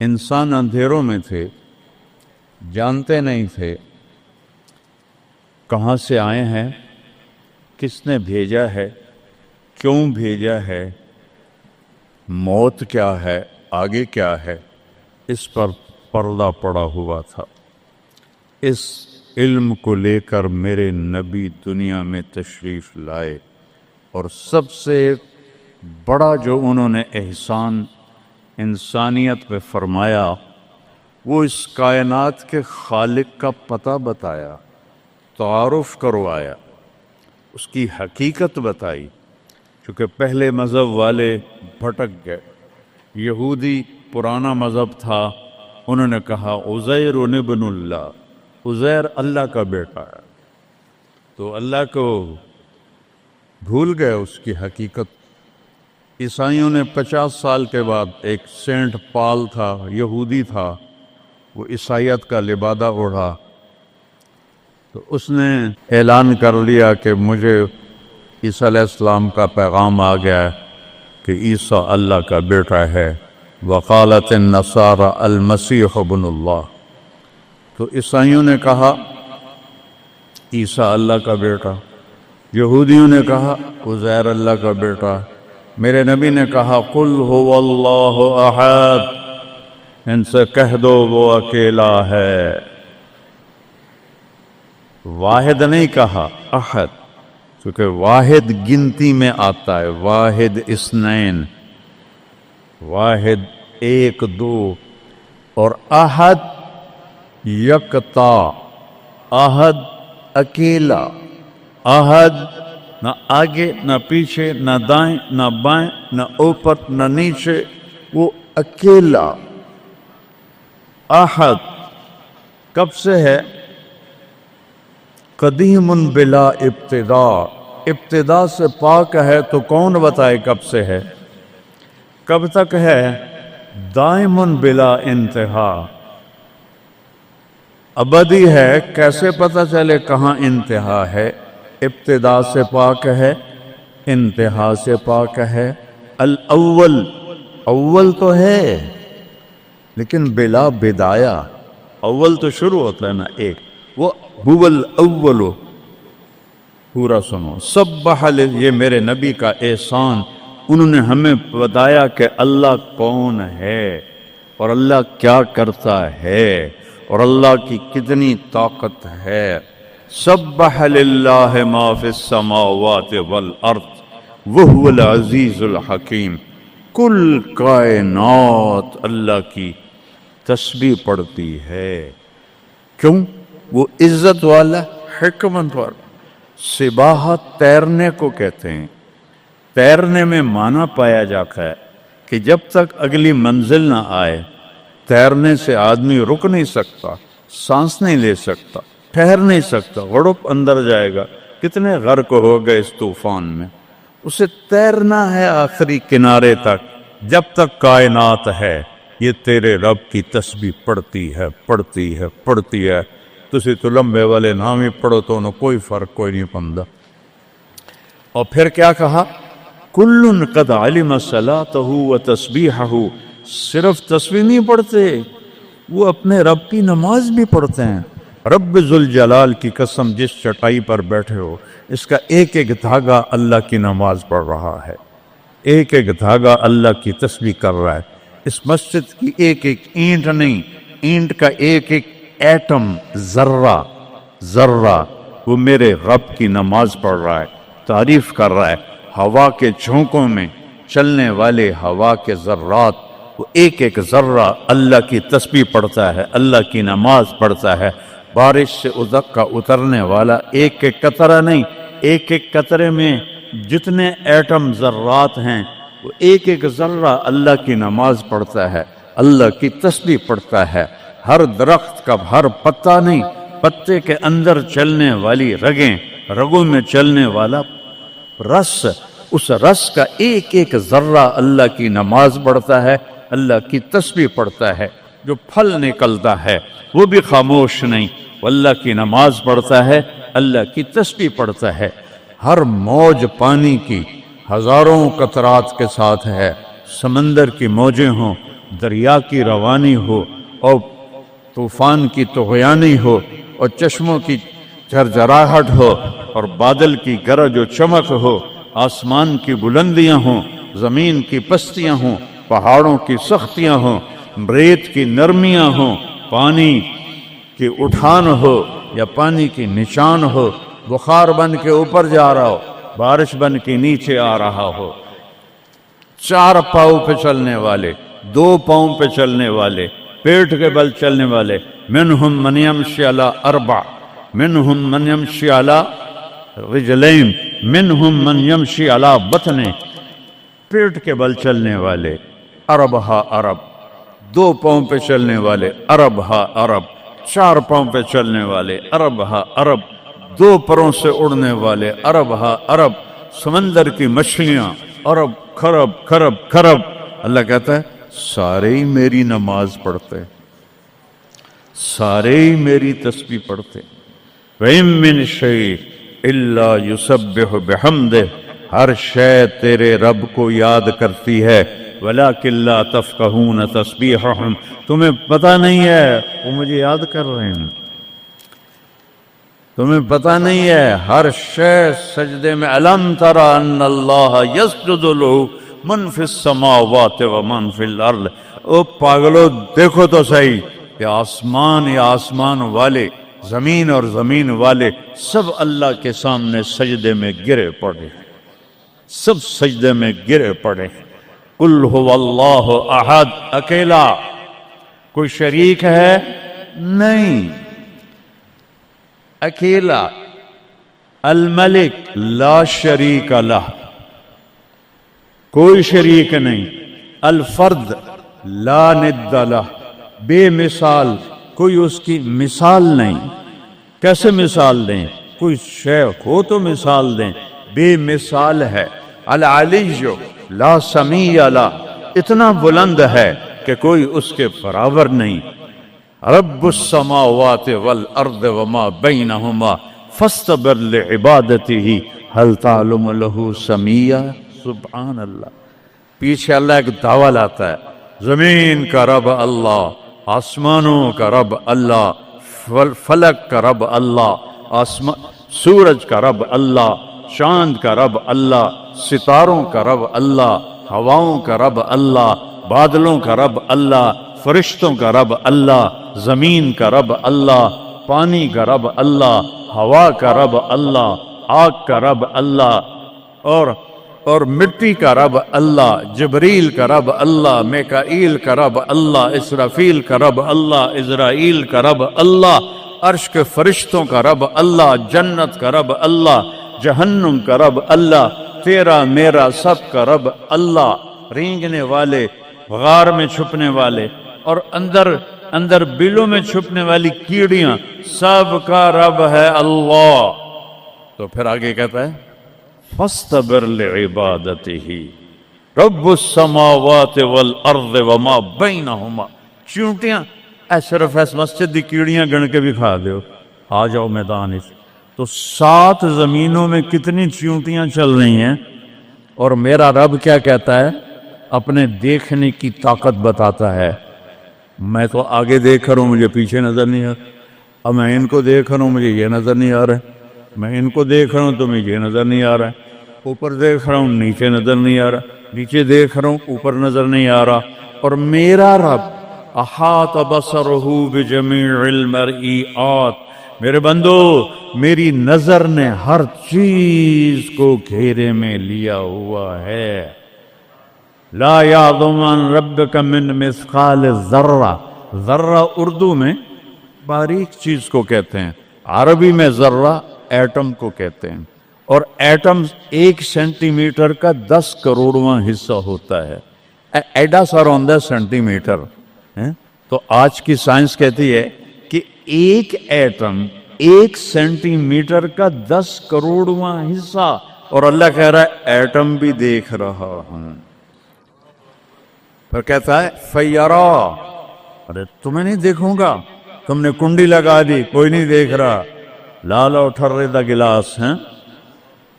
انسان اندھیروں میں تھے، جانتے نہیں تھے کہاں سے آئے ہیں، کس نے بھیجا ہے، کیوں بھیجا ہے، موت کیا ہے، آگے کیا ہے، اس پر پردہ پڑا ہوا تھا۔ اس علم کو لے کر میرے نبی دنیا میں تشریف لائے، اور سب سے بڑا جو انہوں نے احسان انسانیت پہ فرمایا وہ اس کائنات کے خالق کا پتہ بتایا، تعارف کروایا، اس کی حقیقت بتائی۔ چونکہ پہلے مذہب والے بھٹک گئے، یہودی پرانا مذہب تھا، انہوں نے کہا عزیر ابن اللہ، عزیر اللہ کا بیٹا ہے، تو اللہ کو بھول گئے اس کی حقیقت۔ عیسائیوں نے 50 سال کے بعد، ایک سینٹ پال تھا، یہودی تھا، وہ عیسائیت کا لبادہ اوڑھا، تو اس نے اعلان کر لیا کہ مجھے عیسیٰ علیہ السلام کا پیغام آ گیا ہے کہ عیسیٰ اللہ کا بیٹا ہے، وقالت النصارى المسیح ابن اللہ۔ تو عیسائیوں نے کہا عیسیٰ اللہ کا بیٹا، یہودیوں نے کہا عزیر اللہ کا بیٹا، میرے نبی نے کہا قل هو اللہ احد، ان سے کہہ دو وہ اکیلا ہے۔ واحد نہیں کہا، احد، کیونکہ واحد گنتی میں آتا ہے، واحد اثنین، واحد ایک دو، اور احد یکتا، احد اکیلا، احد نہ آگے نہ پیچھے نہ دائیں نہ بائیں نہ اوپر نہ نیچے، وہ اکیلا احد۔ کب سے ہے؟ قدیم بلا ابتدا، ابتدا سے پاک ہے، تو کون بتائے کب سے ہے، کب تک ہے؟ دائم بلا انتہا، ابدی ہے، کیسے پتہ چلے کہاں انتہا ہے؟ ابتدا سے پاک ہے، انتہا سے پاک ہے۔ الاول، اول تو ہے لیکن بلا بدایا، اول تو شروع ہوتا ہے نا ایک، وہ هو الاول۔ پورا سنو، سبح، یہ میرے نبی کا احسان، انہوں نے ہمیں بتایا کہ اللہ کون ہے اور اللہ کیا کرتا ہے اور اللہ کی کتنی طاقت ہے۔ سبح للہ ما فی السماوات والارض وہو العزیز الحکیم، کل کائنات اللہ کی تسبیح پڑھتی ہے۔ کیوں؟ وہ عزت والا، حکمت والا۔ سباحت تیرنے کو کہتے ہیں، تیرنے میں معنی پایا جاتا ہے کہ جب تک اگلی منزل نہ آئے تیرنے سے آدمی رک نہیں سکتا، سانس نہیں لے سکتا، ٹھہر نہیں سکتا، غڑپ اندر جائے گا۔ کتنے غرق ہو گئے اس طوفان میں، اسے تیرنا ہے آخری کنارے تک۔ جب تک کائنات ہے یہ تیرے رب کی تسبیح پڑھتی ہے، پڑھتی ہے، پڑھتی ہے۔ تسی تو لمبے والے نام ہی پڑھو تو انہوں کوئی فرق کوئی نہیں پندہ۔ اور پھر کیا کہا؟ کل قد علم صلاتہ و تسبیحہ، صرف تسبیح نہیں پڑھتے، وہ اپنے رب کی نماز بھی پڑھتے ہیں۔ رب ذوالجلال کی قسم، جس چٹائی پر بیٹھے ہو اس کا ایک ایک دھاگا اللہ کی نماز پڑھ رہا ہے، ایک ایک دھاگا اللہ کی تسبیح کر رہا ہے۔ اس مسجد کی ایک ایک اینٹ نہیں، اینٹ کا ایک ایک ایٹم، ذرہ ذرہ، وہ میرے رب کی نماز پڑھ رہا ہے، تعریف کر رہا ہے۔ ہوا کے جھونکوں میں چلنے والے ہوا کے ذرات، وہ ایک ایک ذرہ اللہ کی تسبیح پڑھتا ہے، اللہ کی نماز پڑھتا ہے۔ بارش سے ادک کا اترنے والا ایک ایک قطرہ نہیں، ایک ایک قطرے میں جتنے ایٹم ذرات ہیں، وہ ایک ایک ذرہ اللہ کی نماز پڑھتا ہے، اللہ کی تسبیح پڑھتا ہے۔ ہر درخت کا ہر پتا نہیں، پتے کے اندر چلنے والی رگیں، رگوں میں چلنے والا رس، اس رس کا ایک ایک ذرہ اللہ کی نماز پڑھتا ہے، اللہ کی تسبیح پڑھتا ہے۔ جو پھل نکلتا ہے وہ بھی خاموش نہیں، وہ اللہ کی نماز پڑھتا ہے، اللہ کی تسبیح پڑھتا ہے۔ ہر موج پانی کی ہزاروں قطرات کے ساتھ ہے، سمندر کی موجیں ہوں، دریا کی روانی ہو اور طوفان کی طغیانی ہو اور چشموں کی جھرجھراہٹ ہو اور بادل کی گرج و چمک ہو، آسمان کی بلندیاں ہوں، زمین کی پستیاں ہوں، پہاڑوں کی سختیاں ہوں، ریت کی نرمیاں ہوں، پانی کی اٹھان ہو یا پانی کی نشان ہو، بخار بن کے اوپر جا رہا ہو، بارش بن کے نیچے آ رہا ہو، 4 پاؤں پہ چلنے والے، 2 پاؤں پہ چلنے والے، پیٹ کے بل چلنے والے، منہم من یمشی علی 4، منہم من یمشی علی رجلین، منہم من یمشی علی بطن، پیٹ کے بل چلنے والے، عرب ہا عرب، 2 پاؤں پہ چلنے والے، عرب ہا عرب، 4 پاؤں پہ چلنے والے، عرب ہا عرب، 2 پروں سے اڑنے والے، عرب ہا عرب، سمندر کی مچھلیاں، عرب کھرب کھرب کھرب۔ اللہ کہتا ہے سارے ہی میری نماز پڑھتے، سارے ہی میری تسبیح پڑھتے۔ وَإِن مِّن شَيْءٍ إِلَّا يُسَبِّحُ بِحَمْدِهِ، ہر شے تیرے رب کو یاد کرتی ہے، وَلَٰكِن لَّا تَفْقَهُونَ تَسْبِيحَهُمْ، تمہیں پتہ نہیں ہے وہ مجھے یاد کر رہے ہیں، تمہیں پتہ نہیں ہے ہر شے سجدے میں۔ أَلَمْ تَرَ أَنَّ اللَّهَ يَسْجُدُ لَهُ مَن فِي السَّمَاوَاتِ وَمَن فِي الْأَرْضِ، او پاگلو دیکھو تو صحیح کہ آسمان یا آسمان والے، زمین اور زمین والے سب اللہ کے سامنے سجدے میں گرے پڑے، سب سجدے میں گرے پڑے۔ قُلْ هُوَ اللَّهُ أَحَدٌ، اکیلا، کوئی شریک ہے نہیں، اکیلا، الملک لا شریک لہ، کوئی شریک نہیں، الفرد لا ند لہ، بے مثال، کوئی اس کی مثال نہیں۔ کیسے مثال دیں؟ کوئی شے ہو تو مثال دیں، بے مثال ہے۔ العلی لا سمیع لہ، اتنا بلند ہے کہ کوئی اس کے برابر نہیں۔ رب السماوات والارض وما بینہما فاستبر لعبادتہ هل تعلم له سمیع، سبحان اللہ۔ پیچھے اللہ ایک دعویٰ لاتا ہے، زمین کا رب اللہ، آسمانوں کا رب اللہ، فلک کا رب اللہ، سورج کا رب اللہ، چاند کا رب اللہ، ستاروں کا رب اللہ، ہواؤں کا رب اللہ، بادلوں کا رب اللہ، فرشتوں کا رب اللہ، زمین کا رب اللہ، پانی کا رب اللہ، ہوا کا رب اللہ، آگ کا رب اللہ، اور مٹی کا رب اللہ، جبریل کا رب اللہ، میکائیل کا رب اللہ، اسرافیل کا رب اللہ، عزرائیل کا رب اللہ، عرش کے فرشتوں کا رب اللہ، جنت کا رب اللہ، جہنم کا رب اللہ، تیرا میرا سب کا رب اللہ، رینگنے والے، غار میں چھپنے والے اور اندر بلوں میں چھپنے والی کیڑیاں، سب کا رب ہے اللہ۔ تو پھر آگے کہتا ہے فاستبر لعبادتہ رب السماوات والارض وما بینہما، چونٹیاں صرف اس مسجد دی کیڑیاں گن کے بھی کھا دیو، آ جاؤ میدان اس۔ تو 7 زمینوں میں کتنی چونٹیاں چل رہی ہیں، اور میرا رب کیا کہتا ہے؟ اپنے دیکھنے کی طاقت بتاتا ہے۔ میں تو آگے دیکھ رہا ہوں، مجھے پیچھے نظر نہیں آ رہا، اب میں ان کو دیکھ رہا ہوں، مجھے یہ نظر نہیں آ رہا ہے، میں ان کو دیکھ رہا ہوں تو مجھے یہ نظر نہیں آ رہا ہے، اوپر دیکھ رہا ہوں نیچے نظر نہیں آ رہا، نیچے دیکھ رہا ہوں اوپر نظر نہیں آ رہا۔ اور میرا رب احاط بصرہ بجمیع المرئیات، میرے بندو میری نظر نے ہر چیز کو گھیرے میں لیا ہوا ہے۔ لا یعظم عن ربک من مثقال ذرہ، ذرہ اردو میں باریک چیز کو کہتے ہیں، عربی میں ذرہ ایٹم کو کہتے ہیں، اور ایٹم 1 سینٹی میٹر کا 10 کروڑواں حصہ ہوتا ہے، ایڈا سا روندا سینٹی میٹر۔ تو آج کی سائنس کہتی ہے کہ ایک ایٹم 1 سینٹی میٹر کا 10 کروڑواں حصہ، اور اللہ کہہ رہا ہے ایٹم بھی دیکھ رہا ہوں۔ پھر کہتا ہے فیرا، ارے تمہیں نہیں دیکھوں گا، تم نے کنڈی لگا دی، کوئی نہیں دیکھ رہا، لا لو ٹھرے دا گلاس، ہیں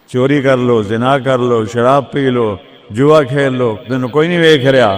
چوری کر لو، زنا کر لو، شراب پی لو، جوا کھیل لو، تمہیں کوئی نہیں دیکھ رہا،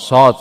7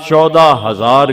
14,000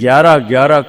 11-11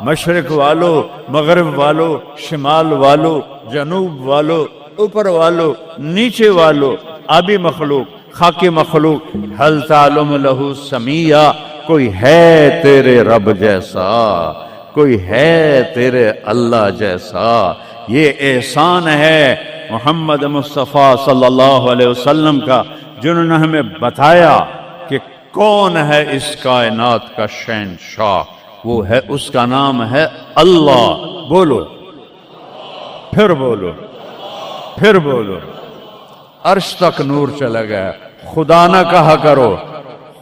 مشرق والو، مغرب والو، شمال والو، جنوب والو، اوپر والو، نیچے والو، آبی مخلوق، خاکی مخلوق، حل تعلم لہو سمیہ، کوئی ہے تیرے رب جیسا، کوئی ہے تیرے اللہ جیسا؟ یہ احسان ہے محمد مصطفیٰ صلی اللہ علیہ وسلم کا، جنہوں نے ہمیں بتایا کہ کون ہے اس کائنات کا شہنشاہ، وہ ہے، اس کا نام ہے اللہ۔ بولو، پھر بولو، پھر بولو۔ عرش تک نور چلا گیا۔ خدا نہ کہا کرو،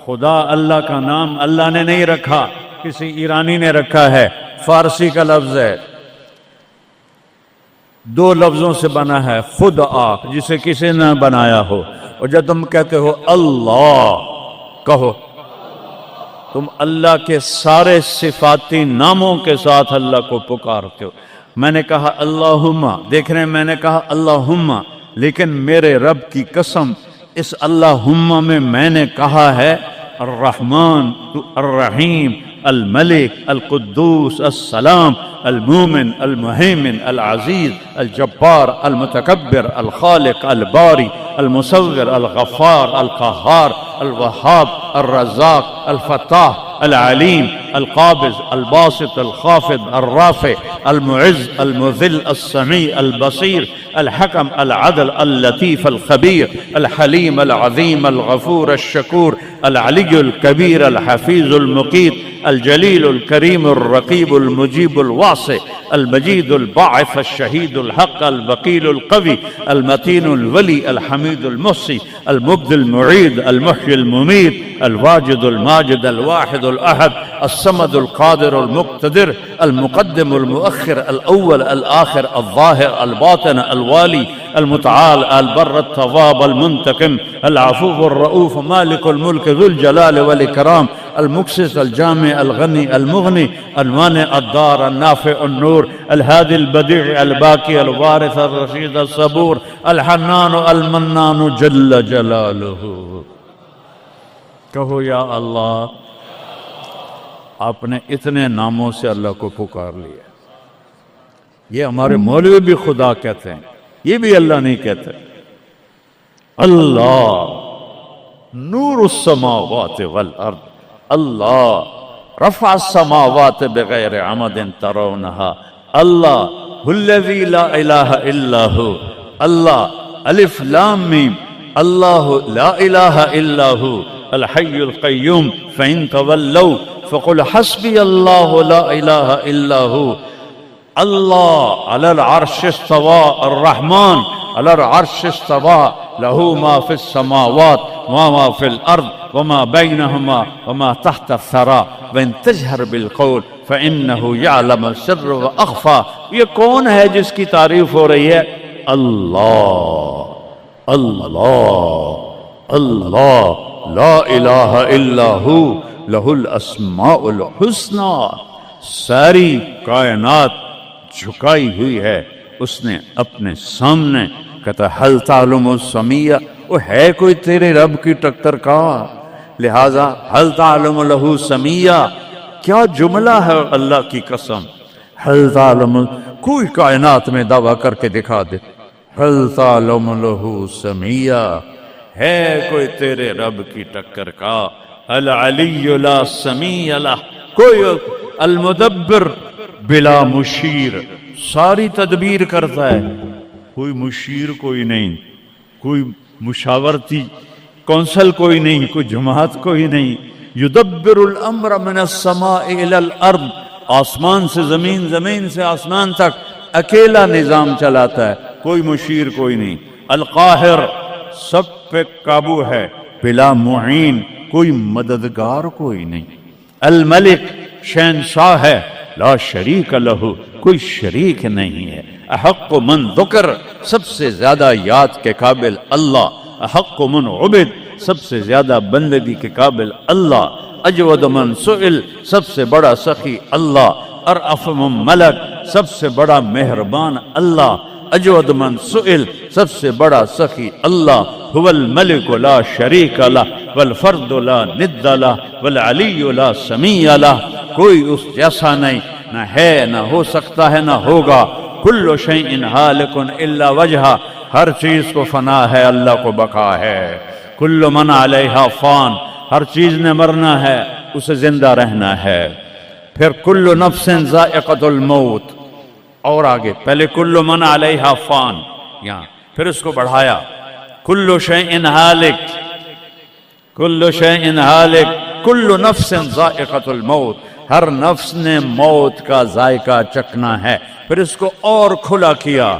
خدا اللہ کا نام اللہ نے نہیں رکھا، کسی ایرانی نے رکھا ہے، فارسی کا لفظ ہے، دو لفظوں سے بنا ہے، خود آ، جسے کسی نے بنایا ہو، اور جب تم کہتے ہو اللہ، کہو تم اللہ کے سارے صفاتی ناموں کے ساتھ اللہ کو پکارتے ہو۔ میں نے کہا اللہم، دیکھ رہے ہیں میں نے کہا اللہم، لیکن میرے رب کی قسم اس اللہم میں نے کہا ہے الرحمن، الرحیم، الملک، القدوس، السلام، المومن، المہیمن، العزیز، الجبار، المتکبر، الخالق، الباری، المصور، الغفار، القہار، الوہاب، الرزاق، الفتاح، العلیم، القابض، الباسط، الخافض، الرافع، المعز، المذل، السمیع، البصیر، الحکم، العدل، اللطیف، الخبیر، الحلیم، العظیم، الغفور، الشکور، العلی الکبیر، الحفیظ، المقیت، الجلیل، الکریم، الرقیب، المجیب، الواسع، المجید، الباعث، الشہید، الحق، الوکیل، القوی، المتین، الولی، الحمید، المحصی، المبدی، المعید، المحیی، الممیت، الواجد، الماجد، الواحد، الأحد، الصمد، القادر، المقتدر، المقدم، المؤخر، الأول، الآخر، الظاهر، الباطن، الوالي، المتعال، البر، التواب، المنتقم، العفو، الرؤوف، مالك الملك، ذو الجلال والإكرام، المقسط، الجامع، الغني، المغني، المانع، الدار، النافع، النور، الهادي، البديع، الباقي، الوارث، الرشيد، الصبور، الحنان، المنان، جل جلاله۔ کہو یا اللہ۔ آپ نے اتنے ناموں سے اللہ کو پکار لیا۔ یہ ہمارے مولوی بھی خدا کہتے ہیں، یہ بھی اللہ نہیں کہتے۔ اللہ نور السماوات والارض، اللہ رفع السماوات بغیر عمد ترونها، اللہ الذی لا الہ الا ہو، اللہ الف لام میم، اللہ لا الہ الا ہو الحی القیوم، فإن تولوا فقل حسبی اللہ لا الہ الا ہو، اللہ علی العرش استوى، الرحمن علی العرش استوى، له ما في السماوات وما في الأرض وما بينهما وما تحت الثرى وإن تجهر بالقول فإنه يعلم السر وأخفى۔ یہ کون ہے جس کی تعریف ہو رہی ہے؟ اللہ، اللہ، اللہ، لا الہ الا ہو لہ الاسماء الحسنی۔ ساری کائنات جھکائی ہوئی ہے اس نے اپنے سامنے۔ کہتا حل تعلم السمیہ، وہ ہے کوئی تیرے رب کی ٹکر کا؟ لہذا حل تعلم لہ سمیہ، کیا جملہ ہے اللہ کی قسم۔ حل تعلم، کوئی کائنات میں دعویٰ کر کے دکھا دے حل تعلم لہ سمیہ، ہے کوئی تیرے رب کی ٹکر کا؟ العلی لا سمیع لہ، کوئی المدبر بلا مشیر، ساری تدبیر کرتا ہے، کوئی مشیر کوئی نہیں، کوئی مشاورتی کونسل کوئی نہیں، کوئی جماعت کوئی نہیں۔ یدبر الامر من السماء الى الارض، آسمان سے زمین، زمین سے آسمان تک اکیلا نظام چلاتا ہے، کوئی مشیر کوئی نہیں۔ القاہر، سب پہ قابو ہے، بلا معین، کوئی مددگار کوئی نہیں۔ الملک، شہنشاہ ہے، لا شریک لہ، کوئی شریک نہیں ہے۔ احق من ذکر، سب سے زیادہ یاد کے قابل اللہ۔ احق من عبد، سب سے زیادہ بندگی کے قابل اللہ۔ اجود من سئل، سب سے بڑا سخی اللہ۔ ارأف من ملک، سب سے بڑا مہربان اللہ۔ اجود من سئل، سب سے بڑا سخی اللہ۔ هو الملک لا شریک لہ، والفرد لا ند لہ، والعلی لا سمیع لہ، کوئی اس جیسا نہیں۔ نہ ہے، نہ ہو سکتا ہے، نہ ہوگا۔ کل شیء ہالک الا وجہہ، ہر چیز کو فنا ہے، اللہ کو بقا ہے۔ کل من علیہا فان، ہر چیز نے مرنا ہے، اسے زندہ رہنا ہے۔ پھر کل نفس ذائقۃ الموت، اور آگے پہلے کل من علیہا فان یہاں، پھر اس کو بڑھایا کل شیء ہالک، کل شیء ہالک، کل نفس ذائقۃ الموت، ہر نفس نے موت کا ذائقہ چکھنا ہے۔ پھر اس کو اور کھلا کیا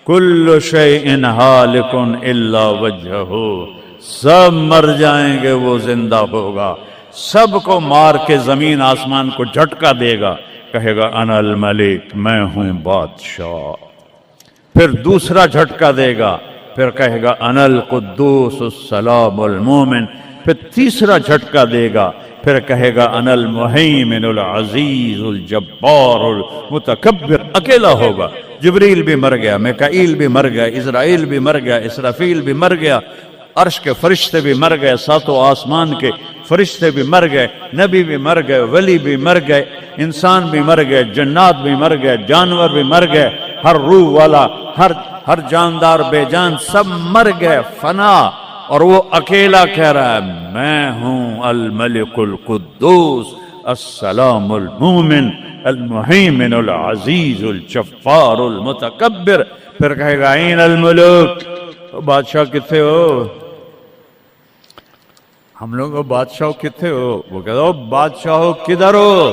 کل شیء ہالک الا وجہہ، سب مر جائیں گے، وہ زندہ ہوگا، سب کو مار کے زمین آسمان کو جھٹکا دے گا، کہے گا انا الملک، میں ہوں بادشاہ۔ پھر دوسرا جھٹکا دے گا، پھر کہے گا انا القدوس السلام المومن۔ پھر تیسرا جھٹکا دے گا، پھر کہے گا انا المہیمن العزیز الجبار المتکبر۔ اکیلا ہوگا، جبریل بھی مر گیا، میکائیل بھی مر گیا، اسرائیل بھی مر گیا، اسرافیل بھی مر گیا، عرش کے فرشتے بھی مر گئے، ساتوں آسمان کے فرشتے بھی مر گئے، نبی بھی مر گئے، ولی بھی مر گئے، انسان بھی مر گئے، جنات بھی مر گئے، جانور بھی مر گئے، ہر روح والا، ہر جاندار بے جان سب مر گئے، فنا۔ اور وہ اکیلا کہہ رہا ہے میں ہوں الملک القدوس السلام المومن المہیمن العزیز الجبار المتکبر۔ پھر کہے گا این الملوک، بادشاہ کتنے ہو؟ ہم لوگ بادشاہ کتنے ہو؟ وہ کہتا ہو بادشاہ کدھر ہو؟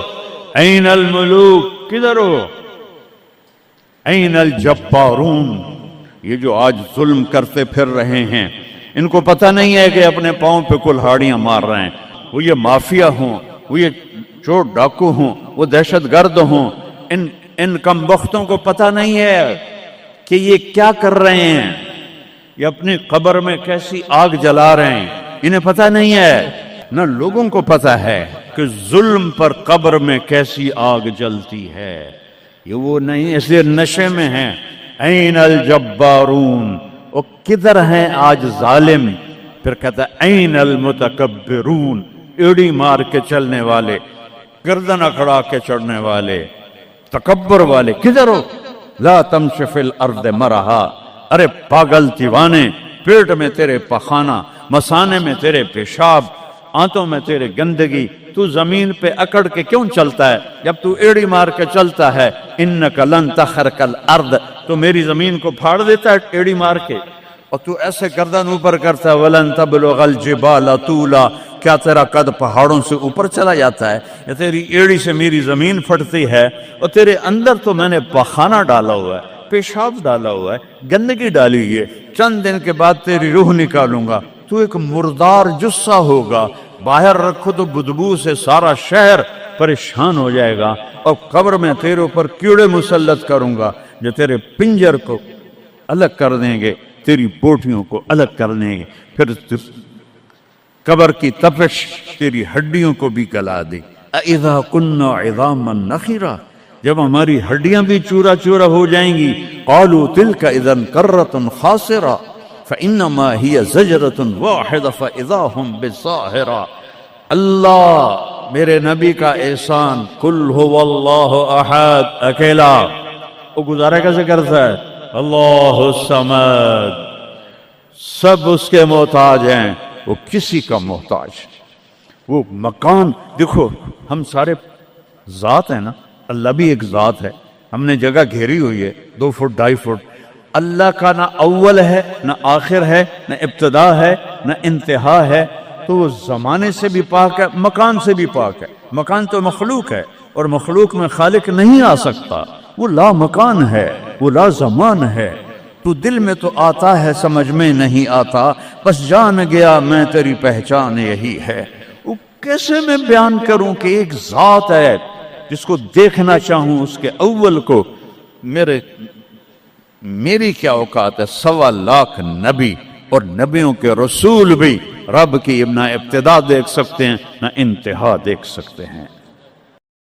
این الملوک، کدھر ہو؟ این الجبارون، یہ جو آج ظلم کرتے پھر رہے ہیں، ان کو پتہ نہیں ہے کہ اپنے پاؤں پہ کلہاڑیاں مار رہے ہیں۔ وہ یہ مافیا ہوں، وہ یہ چور ڈاکو ہوں، وہ دہشت گرد ہوں، ان کم بختوں کو پتہ نہیں ہے کہ یہ کیا کر رہے ہیں، یہ اپنی قبر میں کیسی آگ جلا رہے ہیں، انہیں پتہ نہیں ہے۔ نہ لوگوں کو پتہ ہے کہ ظلم پر قبر میں کیسی آگ جلتی ہے، یہ وہ نہیں، اس لیے نشے میں ہیں۔ این الجبارون، وہ کدھر ہیں آج ظالم؟ پھر کہتا ہے این المتکبرون، ایڑی مار کے چلنے والے، گردن اکھڑا کے چڑھنے والے، تکبر والے، کدھر ہو؟ لا تمشی فی الارض مرحا، ارے پاگل دیوانے، پیٹ میں تیرے پخانہ، مثانے میں تیرے پیشاب، آنتوں میں تیرے گندگی، تو زمین پہ اکڑ کے کیوں چلتا ہے جب تو ایڑی مار کے چلتا ہے؟ انک لن تخرق الارض، تو میری زمین کو پھاڑ دیتا ہے ایڑی مار کے، اور تو ایسے گردن اوپر کرتا ہے ولن تبلغ الجبال طولا، کیا تیرا قد پہاڑوں سے اوپر چلا جاتا ہے؟ یا تیری ایڑی سے میری زمین پھٹتی ہے، اور تیرے اندر تو میں نے پخانہ ڈالا ہوا ہے، پیشاب ڈالا ہوا ہے، گندگی ڈالی ہوئی ہے، چند دن کے بعد تیری روح نکالوں گا، تو ایک مردار جثہ ہوگا، باہر رکھو تو بدبو سے سارا شہر پریشان ہو جائے گا، اور قبر میں تیرے اوپر کیڑے مسلط کروں گا جو تیرے پنجر کو الگ کر دیں گے، تیری بوٹیوں کو الگ کر دیں گے، پھر قبر کی تپش تیری ہڈیوں کو بھی گلا دے۔ اذا كنا عظاما نخرا، جب ہماری ہڈیاں بھی چورا چورا ہو جائیں گی، قالوا تلك اذا كرة خاسرة فانما هي زجرة واحدة فاذا هم بالساهرة۔ اللہ میرے نبی کا احسان، قل هو اللہ احد، اکیلا، وہ گزارا کیسے کرتا ہے؟ اللہ الصمد، سب اس کے محتاج ہیں، وہ کسی کا محتاج۔ وہ مکان دیکھو، ہم سارے ذات ہیں نا، اللہ بھی ایک ذات ہے، ہم نے جگہ گھیری ہوئی ہے 2 فٹ 2.5 فٹ۔ اللہ کا نہ اول ہے، نہ آخر ہے، نہ ابتدا ہے، نہ انتہا ہے، تو وہ زمانے سے بھی پاک ہے، مکان سے بھی پاک ہے۔ مکان تو مخلوق ہے، اور مخلوق میں خالق نہیں آ سکتا، وہ لا مکان ہے، وہ لا زمان ہے۔ تو دل میں تو آتا ہے، سمجھ میں نہیں آتا، بس جان گیا میں تیری پہچان یہی ہے۔ وہ کیسے میں بیان کروں کہ ایک ذات ہے جس کو دیکھنا چاہوں، اس کے اول کو، میری کیا اوقات ہے؟ 1.25 لاکھ نبی اور نبیوں کے رسول بھی رب کی نہ ابتدا دیکھ سکتے ہیں، نہ انتہا دیکھ سکتے ہیں۔